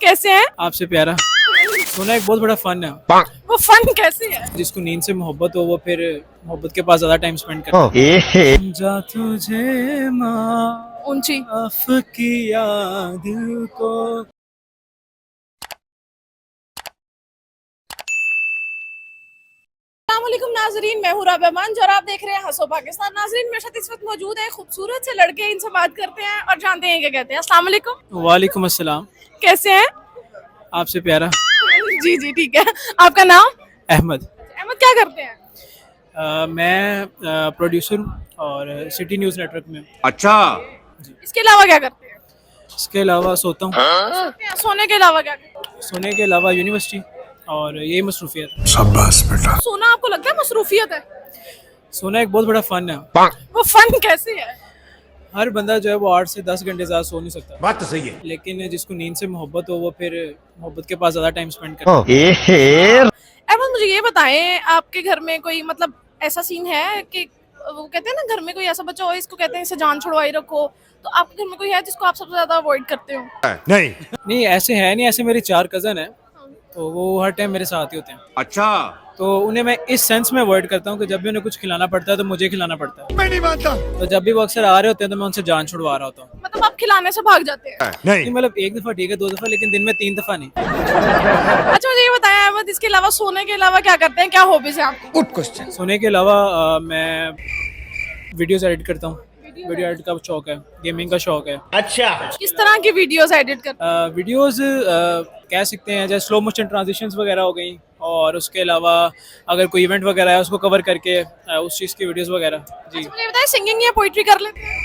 कैसे हैं? आपसे प्यारा सोना एक बहुत बड़ा फन है। वो फन कैसे है? जिसको नींद से मोहब्बत हो वो फिर मोहब्बत के पास ज्यादा टाइम स्पेंड करता है। समझा तुझे ऊंची। माफ किया दिल को। अस्सलामुअलैकुम नाजरीन, मैं हूँ राबिया मंज और आप देख रहे हैं हंसो पाकिस्तान। नाजरीन मेरे साथ इस वक्त मौजूद है खूबसूरत से लड़के, इनसे बात करते हैं और जानते हैं क्या कहते हैं। अस्सलाम वालेकुम। वालेकुम अस्सलाम। कैसे हैं? आपसे प्यारा जी जी ठीक है। आपका नाम? अहमद। अहमद, क्या करते हैं? मैं प्रोड्यूसर हूँ और सिटी न्यूज़ नेटवर्क में हूँ। अच्छा। इसके अलावा क्या करते हैं? इसके अलावा सोता हूँ। सोने के अलावा क्या करते हैं? सोने के अलावा यूनिवर्सिटी और यही मसरूफियत है। शाबाश बेटा। सोना आपको लगता है मसरूफियत है? सोना एक बहुत बड़ा फन है। वो फन कैसे है? हर बंदा जो है वो 8 से 10 घंटे ज़्यादा सो नहीं सकता, बात तो सही है। लेकिन जिसको नींद से मोहब्बत हो वो फिर मोहब्बत के पास ज़्यादा टाइम स्पेंड करता है। अहमद, मुझे ये बताएं, आपके घर में कोई मतलब ऐसा सीन है कि वो कहते हैं ना, घर में कोई ऐसा बच्चा हो इसको कहते हैं इसे जान छुड़वाई रखो, तो आपके घर में कोई है जिसको आप सबसे ज्यादा अवॉइड करते हो? नहीं। नहीं ऐसे है नहीं, ऐसे मेरे 4 कज़न हैं तो वो हर टाइम मेरे साथ ही होते हैं। अच्छा। तो उन्हें मैं इस सेंस में अवॉइड करता हूँ कि जब भी उन्हें कुछ खिलाना पड़ता है तो मुझे खिलाना पड़ता है। मैं नहीं मानता। तो जब भी वो अक्सर आ रहे होते हैं तो मैं उनसे जान छुड़वा रहा होता हूँ। मतलब आप खिलाने से भाग जाते हैं? नहीं नहीं। मतलब एक दफ़ा ठीक है, 2 दफ़ा, लेकिन दिन में 3 दफ़ा नहीं। अच्छा मुझे ये बताएं अहमद, इसके अलावा सोने के अलावा क्या करते हैं, क्या हॉबीज है आपकी? Good question. सोने के अलावा मैं वीडियोस एडिट करता हूँ। वीडियो एडिट का शौक है, गेमिंग का शौक है। अच्छा। किस तरह की वीडियोस एडिट करते हैं? वीडियोस कह सकते हैं जैसे स्लो मोशन ट्रांजिशंस वगैरह हो गई, और उसके अलावा अगर कोई इवेंट वगैरह है उसको कवर करके उस चीज़ की वीडियोस वगैरह। जी अच्छा, मुझे ये बताएं, सिंगिंग या पोइट्री कर लेते हैं?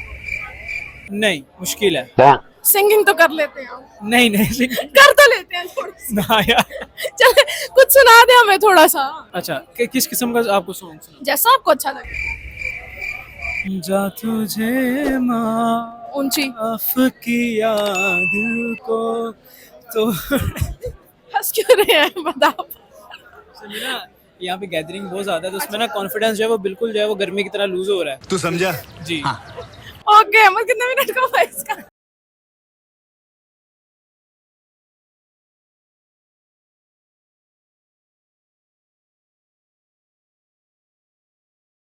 नहीं, मुश्किल है। सिंगिंग तो कर लेते हैं। नहीं नहीं कर तो लेते हैं थोड़ा सा। ना यार। चले कुछ सुना दे हमें थोड़ा सा, अच्छा किस किस्म का आपको सॉन्ग सुना? जैसा आपको अच्छा लगे। जा तुझे माफ ऊंची। किया दिल को तो हंस क्यों रहे हैं बताओ? ना, यहाँ पे गैदरिंग बहुत ज्यादा है तो उसमें ना कॉन्फिडेंस जो है वो बिल्कुल जो है वो गर्मी की तरह लूज हो रहा है। तू समझा? जी ओके अहमद, कितने मिनट का हुआ इसका?